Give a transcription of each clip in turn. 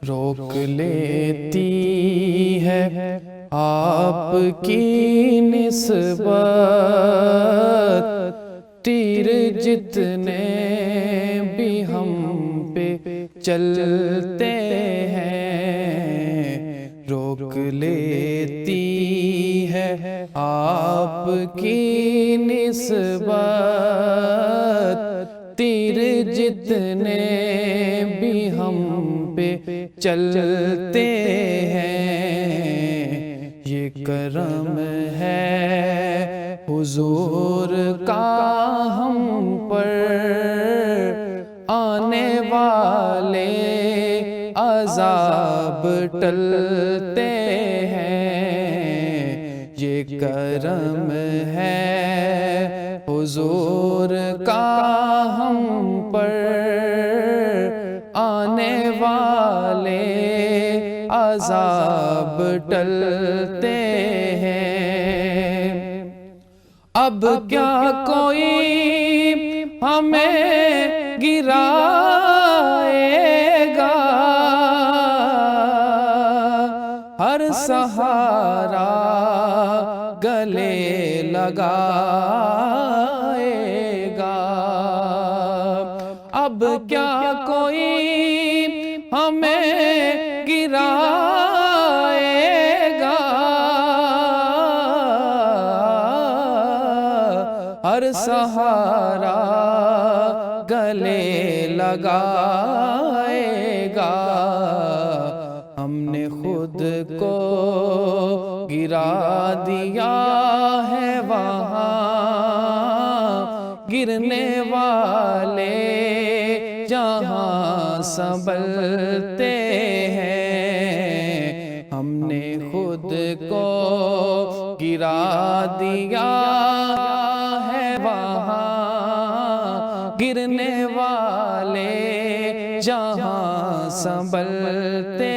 روک لیتی ہے آپ کی نسبت، تیر جتنے بھی ہم پہ چلتے ہیں، روک لیتی ہے آپ کی نسبت، تیر جتنے بھی ہم پہ چلتے ہیں۔ یہ کرم ہے حضور کا ہم پر، آنے والے عذاب ٹلتے ہیں۔ یہ کرم ہے حضور کا ہم پر، آنے والے عذاب ٹلتے ہیں۔ اب کیا کوئی ہمیں گرائے گا، ہر سہارا گلے لگائے گا۔ اب کیا کوئی ہمیں گرائے گا، ہر سہارا گلے لگائے گا۔ ہم نے خود کو گرا دیا ہے وہاں، گرنے والے جہاں سنبھلتے ہیں۔ ہم نے خود کو گرا دیا ہے وہاں، گرنے والے جہاں سنبھلتے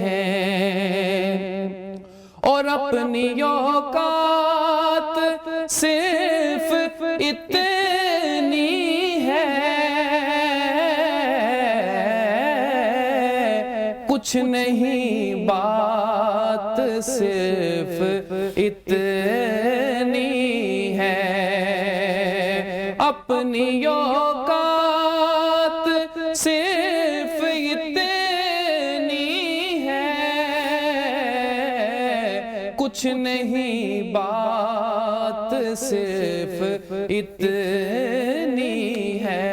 ہیں۔ اور اپنی اوقات صرف اتنی ہے، کچھ نہیں بات صرف اتنی ہے۔ اپنی اوقات صرف اتنی ہے، کچھ نہیں بات صرف اتنی ہے۔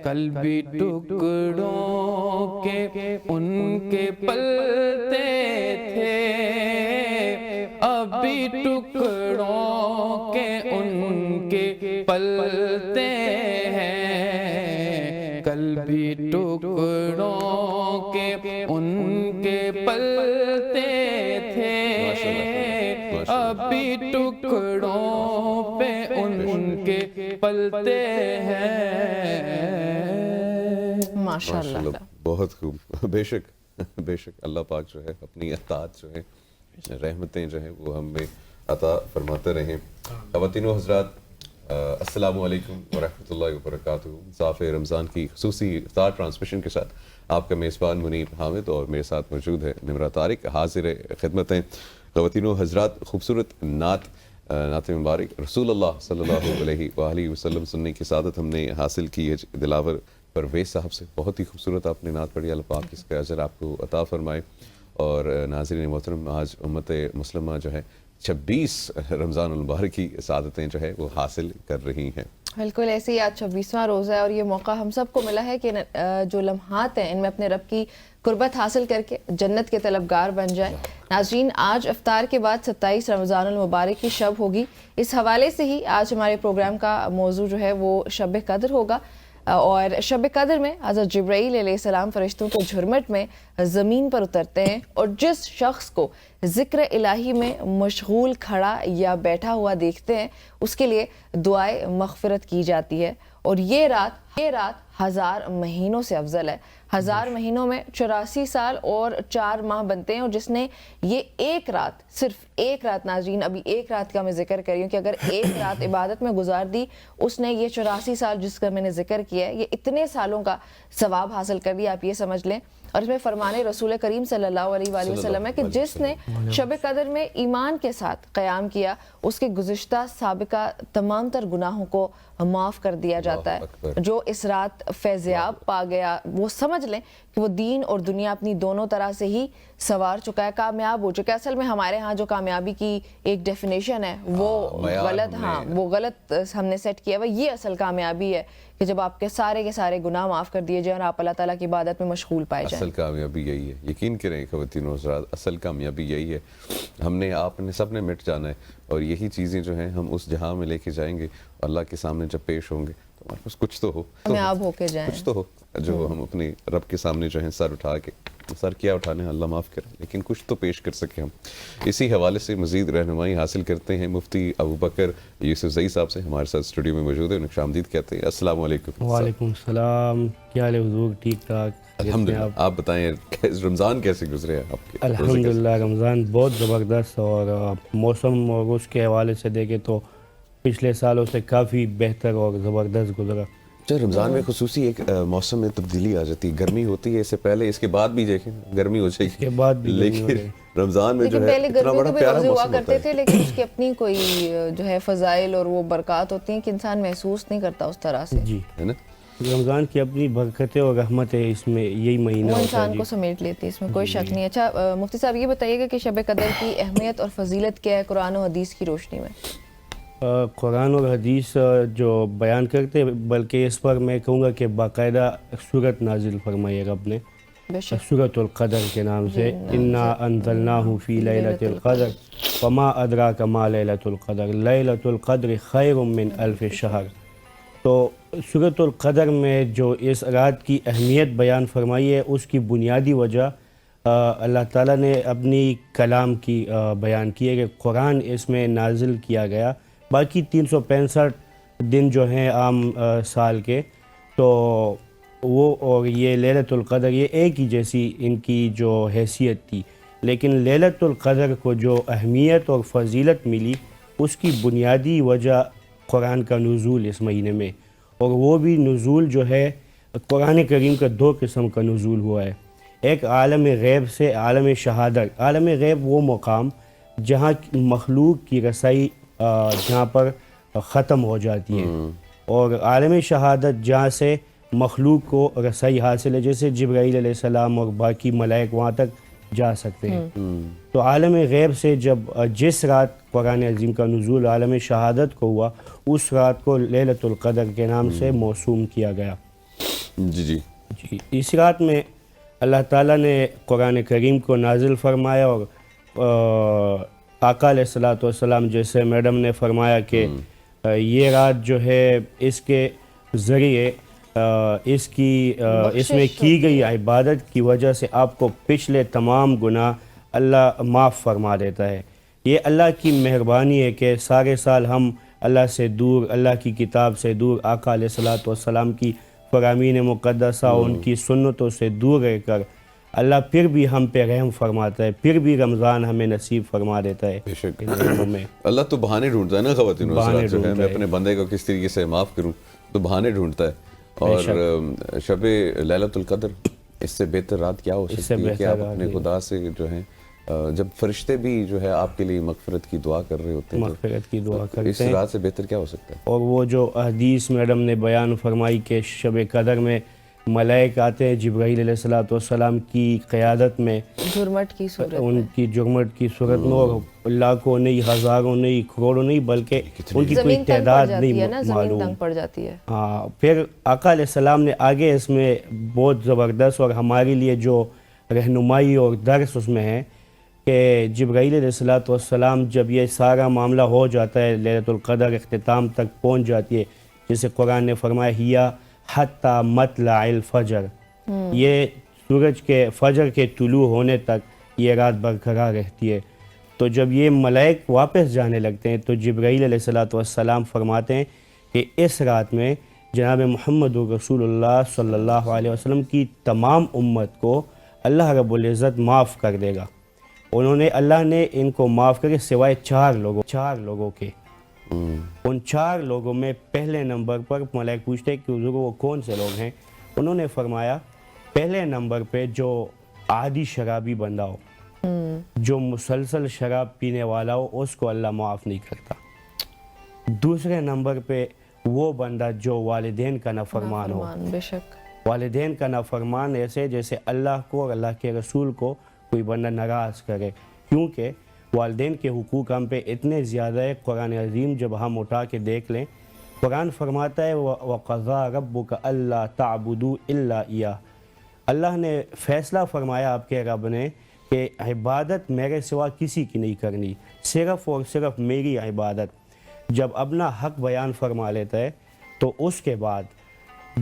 کل بھی ٹکڑوں کے ان کے پلتے تھے، اب بھی ٹکڑوں کے ان کے پلتے ہیں۔ کل بھی ٹکڑوں کے ان کے پلتے تھے، اب بھی ٹکڑوں پہ ان کے پلتے ہیں۔ ماشاءاللہ، بہت خوب۔ بے شک بے شک اللہ پاک جو ہے اپنی عطاعت جو ہے، رحمتیں جو ہیں وہ ہمیں عطا فرماتے رہیں۔ خواتین و حضرات، السلام علیکم ورحمۃ اللہ وبرکاتہ۔ صاف رمضان کی خصوصی افطار ٹرانسمیشن کے ساتھ آپ کا میزبان منیب حامد، اور میرے ساتھ موجود ہے نمرہ طارق، حاضر خدمت ہیں۔ خواتین و حضرات، خوبصورت نعت مبارک رسول اللہ صلی اللہ علیہ وآلہ وسلم سننے کی سعادت ہم نے حاصل کی ہے دلاور پرویز صاحب سے۔ بہت ہی خوبصورت آپ نے نعت پڑھی، اللہ پاک اس کا اجر آپ کو عطا فرمائے۔ اور ناظرین محترم، آج امت مسلمہ جو ہے 26 رمضان المبارک کی سعادتیں جو ہے وہ حاصل کر رہی ہیں۔ بالکل ایسے ہی آج 26واں روزہ ہے، اور یہ موقع ہم سب کو ملا ہے کہ جو لمحات ہیں ان میں اپنے رب کی قربت حاصل کر کے جنت کے طلبگار بن جائے۔ ناظرین، آج افطار کے بعد 27 رمضان المبارک کی شب ہوگی۔ اس حوالے سے ہی آج ہمارے پروگرام کا موضوع جو ہے وہ شب قدر ہوگا، اور شب قدر میں حضرت جبرائیل علیہ السلام فرشتوں کے جھرمٹ میں زمین پر اترتے ہیں، اور جس شخص کو ذکر الہی میں مشغول کھڑا یا بیٹھا ہوا دیکھتے ہیں اس کے لیے دعائے مغفرت کی جاتی ہے، اور یہ رات 1000 مہینوں سے افضل ہے۔ 1000 مہینوں میں 84 سال اور 4 ماہ بنتے ہیں، اور جس نے یہ ایک رات، صرف ایک رات، ناظرین ابھی ایک رات کا میں ذکر کر رہی ہوں کہ اگر ایک رات عبادت میں گزار دی، اس نے یہ 84 سال جس کا میں نے ذکر کیا ہے، یہ اتنے سالوں کا ثواب حاصل کر لیا، آپ یہ سمجھ لیں۔ اور اس میں فرمان رسول کریم صلی اللہ علیہ وآلہ وسلم ہے کہ جس نے شب قدر میں ایمان کے ساتھ قیام کیا، اس کے گزشتہ سابقہ تمام تر گناہوں کو معاف کر دیا جاتا ہے۔ جو اس رات فیضیاب پا گیا، وہ سمجھ لیں کہ وہ دین اور دنیا اپنی دونوں طرح سے ہی سوار چکا ہے، کامیاب ہو چکا ہے۔ اصل میں ہمارے ہاں جو کامیابی کی ایک ڈیفینیشن ہے وہ غلط، وہ غلط ہم نے سیٹ کیا ہے۔ یہ اصل کامیابی ہے کہ جب آپ کے سارے گناہ معاف کر دیے جائیں اور آپ اللہ تعالیٰ کی عبادت میں مشغول پائے جائیں۔ اصل کامیابی یہی ہے، یقین کریں خواتین و حضرات، اصل کامیابی یہی ہے۔ ہم نے، آپ نے، سب نے مٹ جانا ہے، اور یہی چیزیں جو ہیں ہم اس جہاں میں لے کے جائیں گے، اللہ کے سامنے جب پیش ہوں گے تو ہمارے پاس کچھ تو ہو، کامیاب ہو کے جائیں، کچھ تو ہو جو ہم اپنے رب کے سامنے جو ہیں سر اٹھا کے، سر کیا اٹھانے ہیں اللہ معاف کرے، لیکن کچھ تو پیش کر سکیں ہم۔ اسی حوالے سے مزید رہنمائی حاصل کرتے ہیں مفتی ابوبکر یوسف زئی صاحب سے، ہمارے ساتھ اسٹوڈیو میں موجود ہیں، انہیں خوش آمدید کہتے ہیں۔ السلام علیکم۔ وعلیکم السلام، کیا حال ہے حضور؟ ٹھیک ٹھاک الحمدللہ، آپ بتائیں رمضان کیسے گزرے ہیں آپ کے؟ الحمدللہ رمضان بہت زبردست، اور موسم اور اس کے حوالے سے دیکھیں تو پچھلے سالوں سے کافی بہتر اور زبردست گزرا۔ رمضان میں خصوصی ایک موسم میں تبدیلی آ جاتی ہے، گرمی ہوتی ہے اس سے پہلے، اس کے بعد بھی دیکھیں گرمی ہو جائے گی، اس کے بعد بھی لیکن رمضان میں جو ہے پہلے اتنا گرمیوں بڑا کے بھی پیارا روزے ہوا موسم ہوتا کرتے تھے، ہے۔ لیکن اس کی اپنی کوئی جو ہے فضائل اور وہ برکات ہوتی ہیں کہ انسان محسوس نہیں کرتا اس طرح سے، جی، ہے نا؟ رمضان کی اپنی برکتیں اور رحمتیں اس میں، یہی مہینہ وہ ہوتا ہے انسان کو سمیٹ لیتی ہے، اس میں کوئی شک نہیں۔ اچھا مفتی صاحب یہ بتائیے گا کہ شب قدر کی اہمیت اور فضیلت کیا ہے قرآن و حدیث کی روشنی میں؟ قرآن اور حدیث جو بیان کرتے، بلکہ اس پر میں کہوں گا کہ باقاعدہ سورت نازل فرمائی رب نے، بے شک، سورۃ القدر کے نام سے، انا انزلناہ فی لیلۃ القدر وما ادراک ما لیلۃ القدر لیلۃ القدر خیر من الف شہر۔ تو سورۃ القدر میں جو اس رات کی اہمیت بیان فرمائی ہے، اس کی بنیادی وجہ اللہ تعالیٰ نے اپنی کلام کی بیان کی ہے کہ قرآن اس میں نازل کیا گیا۔ باقی 365 دن جو ہیں عام سال کے، تو وہ اور یہ لیلۃ القدر، یہ ایک ہی جیسی ان کی جو حیثیت تھی، لیکن لیلۃ القدر کو جو اہمیت اور فضیلت ملی، اس کی بنیادی وجہ قرآن کا نزول اس مہینے میں، اور وہ بھی نزول جو ہے قرآن کریم کا 2 قسم کا نزول ہوا ہے۔ ایک عالم غیب سے عالم شہادت۔ عالم غیب وہ مقام جہاں مخلوق کی رسائی جہاں پر ختم ہو جاتی ہے، اور عالم شہادت جہاں سے مخلوق کو رسائی حاصل ہے، جیسے جبرائیل علیہ السلام اور باقی ملائک وہاں تک جا سکتے ہیں۔ تو عالم غیب سے جب جس رات قرآن عظیم کا نزول عالم شہادت کو ہوا، اس رات کو لیلۃ القدر کے نام سے موسوم کیا گیا۔ جی، اس رات میں اللہ تعالیٰ نے قرآن کریم کو نازل فرمایا، اور آقا علیہ الصلوۃ والسلام، جیسے میڈم نے فرمایا کہ یہ رات جو ہے اس کے ذریعے اس میں کی گئی عبادت کی وجہ سے آپ کو پچھلے تمام گناہ اللہ معاف فرما دیتا ہے۔ یہ اللہ کی مہربانی ہے کہ سارے سال ہم اللہ سے دور، اللہ کی کتاب سے دور، آقا علیہ الصلوۃ والسلام کی فرامین مقدسہ، ان کی سنتوں سے دور رہ کر اللہ پھر بھی ہم پہ رحم فرماتا ہے، پھر بھی رمضان ہمیں نصیب فرما دیتا ہے۔ بے شک، ان دنوں میں اللہ تو بہانے ڈھونڈتا ہے نا خواتین و حضرات جو ہے، میں اپنے بندے کو کس طریقے سے معاف کروں تو بہانے ڈھونڈتا ہے۔ اور شب لیلۃ القدر، اس سے بہتر رات کیا ہو سکتی ہے کہ آپ اپنے خدا سے جو ہیں، جب فرشتے بھی جو ہے آپ کے لیے مغفرت کی دعا کر رہے ہوتے ہیں، مغفرت کی دعا کرتے ہیں، اس رات سے بہتر کیا ہو سکتا ہے؟ اور وہ جو حدیث میڈم نے بیان فرمائی کہ شب قدر میں ملائک آتے ہیں جبرائیل علیہ الصلوۃ والسلام کی قیادت میں، جرمٹ کی صورت میں، ان کی جرمٹ کی صورت میں، اور لاکھوں نہیں، ہزاروں نہیں، کروڑوں نہیں، بلکہ ان کی کوئی تعداد نہیں معلوم، تنگ پڑ جاتی ہے۔ ہاں، پھر آقا علیہ السلام نے آگے اس میں بہت زبردست اور ہمارے لیے جو رہنمائی اور درس اس میں ہے کہ جبرائیل علیہ الصلوۃ والسلام جب یہ سارا معاملہ ہو جاتا ہے، لیلۃ القدر اختتام تک پہنچ جاتی ہے، جیسے قرآن نے فرمایا ہیا حتی مطلع الفجر، یہ سورج کے فجر کے طلوع ہونے تک یہ رات برقرار رہتی ہے۔ تو جب یہ ملائک واپس جانے لگتے ہیں تو جبرائیل علیہ الصلوۃ والسلام فرماتے ہیں کہ اس رات میں جناب محمد رسول اللہ صلی اللہ علیہ وسلم کی تمام امت کو اللہ رب العزت معاف کر دے گا. اللہ نے ان کو معاف کر کے سوائے چار لوگوں کے. ان چار لوگوں میں پہلے نمبر پر ملائک پوچھتے کہ حضور وہ کون سے لوگ ہیں؟ انہوں نے فرمایا پہلے نمبر پہ جو عادی شرابی بندہ ہو، جو مسلسل شراب پینے والا ہو، اس کو اللہ معاف نہیں کرتا. دوسرے نمبر پہ وہ بندہ جو والدین کا نافرمان ہو. بے شک والدین کا نافرمان ایسے جیسے اللہ کو اور اللہ کے رسول کو کوئی بندہ ناراض کرے، کیونکہ والدین کے حقوق ہم پہ اتنے زیادہ ہے. قرآن عظیم جب ہم اٹھا کے دیکھ لیں، قرآن فرماتا ہے وَقَضَىٰ رَبُّكَ أَلَّا تَعْبُدُوا إِلَّا إِيَّاهُ. اللہ نے فیصلہ فرمایا آپ کے رب نے کہ عبادت میرے سوا کسی کی نہیں کرنی، صرف اور صرف میری عبادت. جب اپنا حق بیان فرما لیتا ہے تو اس کے بعد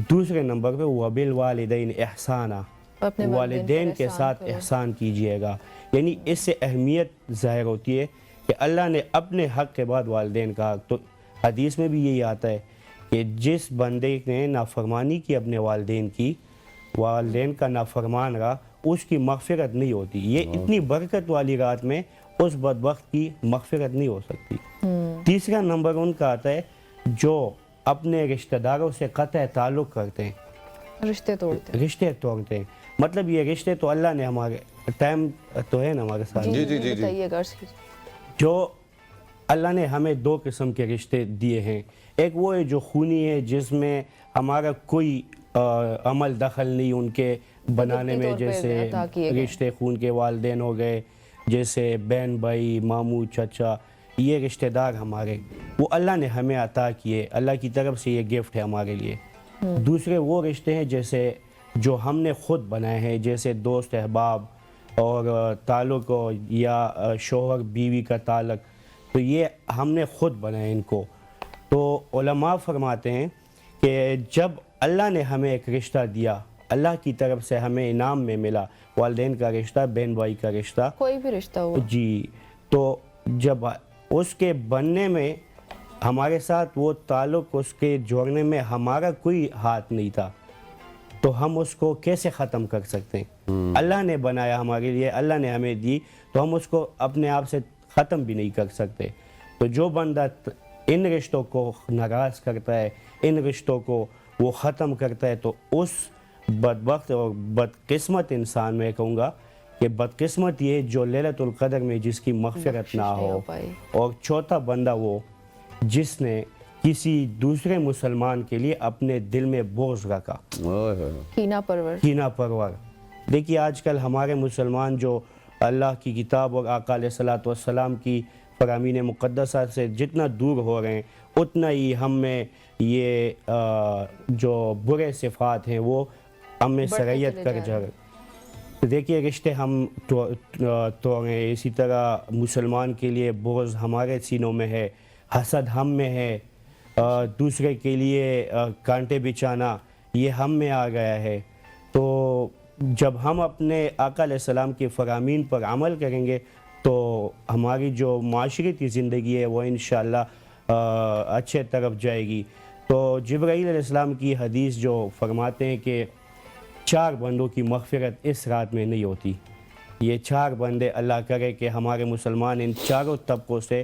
دوسرے نمبر پہ وَبِالْوَالِدَيْنِ إِحْسَانًا، اپنے والدین کے ساتھ احسان کیجئے گا. یعنی اس سے اہمیت ظاہر ہوتی ہے کہ اللہ نے اپنے حق کے بعد والدین کا حق. تو حدیث میں بھی یہی آتا ہے کہ جس بندے نے نافرمانی کی اپنے والدین کی، والدین کا نافرمان رہا، اس کی مغفرت نہیں ہوتی. یہ اتنی برکت والی رات میں اس بدبخت کی مغفرت نہیں ہو سکتی. تیسرا نمبر ان کا آتا ہے جو اپنے رشتہ داروں سے قطع تعلق کرتے ہیں، رشتے توڑتے ہیں. مطلب یہ رشتے تو اللہ نے ہمارے ٹائم تو ہے نا ہمارے ساتھ، جو اللہ نے ہمیں دو قسم کے رشتے دیے ہیں. ایک وہ ہے جو خونی ہے، جس میں ہمارا کوئی عمل دخل نہیں ان کے بنانے میں، جیسے رشتے خون کے والدین ہو گئے، جیسے بہن بھائی، ماموں، چچا، یہ رشتہ دار ہمارے، وہ اللہ نے ہمیں عطا کیے، اللہ کی طرف سے یہ گفٹ ہے ہمارے لیے. دوسرے وہ رشتے ہیں جیسے جو ہم نے خود بنائے ہیں، جیسے دوست احباب اور تعلق یا شوہر بیوی کا تعلق، تو یہ ہم نے خود بنائے ان کو. تو علماء فرماتے ہیں کہ جب اللہ نے ہمیں ایک رشتہ دیا، اللہ کی طرف سے ہمیں انعام میں ملا، والدین کا رشتہ، بہن بھائی کا رشتہ، کوئی بھی رشتہ ہو جی، تو جب اس کے بننے میں ہمارے ساتھ وہ تعلق، اس کے جوڑنے میں ہمارا کوئی ہاتھ نہیں تھا، تو ہم اس کو کیسے ختم کر سکتے ہیں؟ اللہ نے بنایا ہمارے لیے، اللہ نے ہمیں دی، تو ہم اس کو اپنے آپ سے ختم بھی نہیں کر سکتے. تو جو بندہ ان رشتوں کو ناراض کرتا ہے، ان رشتوں کو وہ ختم کرتا ہے، تو اس بدبخت اور بدقسمت انسان، میں کہوں گا کہ بدقسمت یہ جو لیلۃ القدر میں جس کی مغفرت نہ ہو. اور چوتھا بندہ وہ جس نے کسی دوسرے مسلمان کے لیے اپنے دل میں بغض رکھا، کینہ پرور. دیکھیے آج کل ہمارے مسلمان جو اللہ کی کتاب اور آقا علیہ الصلوۃ والسلام کی فرامین مقدسہ سے جتنا دور ہو رہے ہیں، اتنا ہی ہم میں یہ جو برے صفات ہیں وہ ہم میں سرایت کر جا رہے. دیکھیے رشتے ہم توڑیں، اسی طرح مسلمان کے لیے بغض ہمارے سینوں میں ہے، حسد ہم میں ہے، دوسرے کے لیے کانٹے بچھانا یہ ہم میں آ گیا ہے. تو جب ہم اپنے آقا علیہ السلام کی فرامین پر عمل کریں گے تو ہماری جو معاشرتی زندگی ہے وہ انشاءاللہ اچھے طرف جائے گی. تو جبرائیل علیہ السلام کی حدیث جو فرماتے ہیں کہ 4 بندوں کی مغفرت اس رات میں نہیں ہوتی. یہ 4 بندے اللہ کرے کہ ہمارے مسلمان ان چاروں طبقوں سے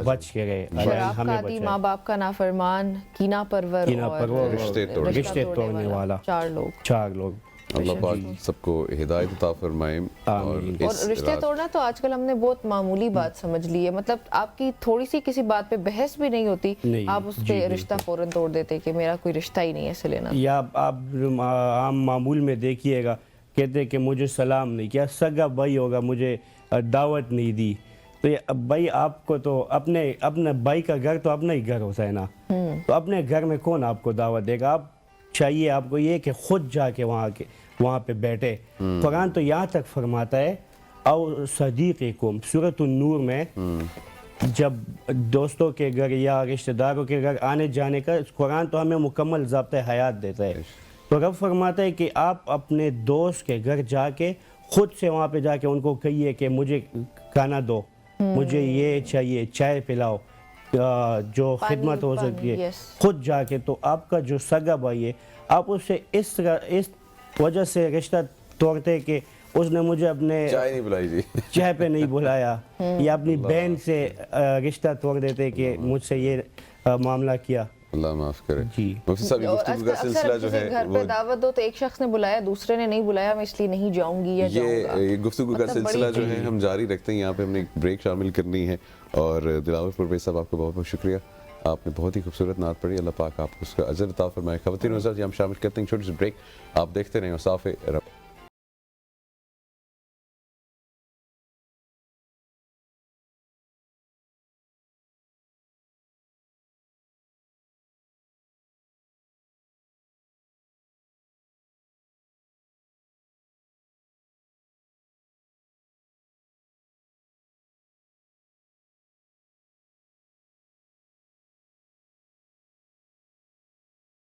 بچ کے رہے. شراب کا عادی، ماں باپ کا نافرمان، کینہ پرور اور رشتے توڑنے والا، 4 لوگ. اللہ پاک سب کو ہدایت عطا فرمائے. اور رشتے توڑنا تو آج کل ہم نے بہت معمولی بات سمجھ لی ہے. مطلب آپ کی تھوڑی سی کسی بات پہ بحث بھی نہیں ہوتی، آپ اس پہ رشتہ فوراً توڑ دیتے کہ میرا کوئی رشتہ ہی نہیں ہے، اسے لینا. یا آپ عام معمول میں دیکھیے گا، کہتے کہ مجھے سلام نہیں کیا، سگا بھائی ہوگا مجھے دعوت نہیں دی. تو بھائی آپ کو تو اپنے بھائی کا گھر تو اپنا ہی گھر ہوتا ہے نا، تو اپنے گھر میں کون آپ کو دعوت دے گا؟ آپ چاہیے آپ کو یہ کہ خود جا کے وہاں پہ بیٹھے. قرآن تو یہاں تک فرماتا ہے او صدیقکم، سورۃ النور میں جب دوستوں کے گھر یا رشتہ داروں کے گھر آنے جانے کا قرآن تو ہمیں مکمل ضابطہ حیات دیتا ہے. تو رب فرماتا ہے کہ آپ اپنے دوست کے گھر جا کے خود سے وہاں پہ جا کے ان کو کہیے کہ مجھے کھانا دو، مجھے یہ چاہیے، چائے پلاؤ. جو خدمت ہو سکتی ہے خود جا کے، تو آپ کا جو سگا بھائی ہے آپ اسے اس وجہ سے رشتہ توڑتے کہ اس نے مجھے اپنے چائے نہیں بلائی جی، چائے پہ نہیں بلایا، یا اپنی بہن سے رشتہ توڑ دیتے کہ مجھ سے یہ معاملہ کیا. اللہ معاف کرے. جی مفتی صاحب یہ گفتگو کا سلسلہ جو ہے گھر پہ دعوت دو تو ایک شخص نے بلایا دوسرے نے نہیں بلایا، میں اس لیے نہیں جاؤں گی یا جاؤں گا. یہ گفتگو کا سلسلہ جو ہے ہم جاری رکھتے ہیں. یہاں پہ ہم نے ایک بریک شامل کرنی ہے. اور دلاور پرویز صاحب آپ کو بہت بہت شکریہ، آپ نے بہت ہی خوبصورت نعت پڑھی. اللہ پاک آپ کو اس کا اجر عطا فرمائے. خواتین و حضرات یہ ہم شامل کرتے ہیں چھوٹی سی بریک. آپ دیکھتے رہیں صاف رب.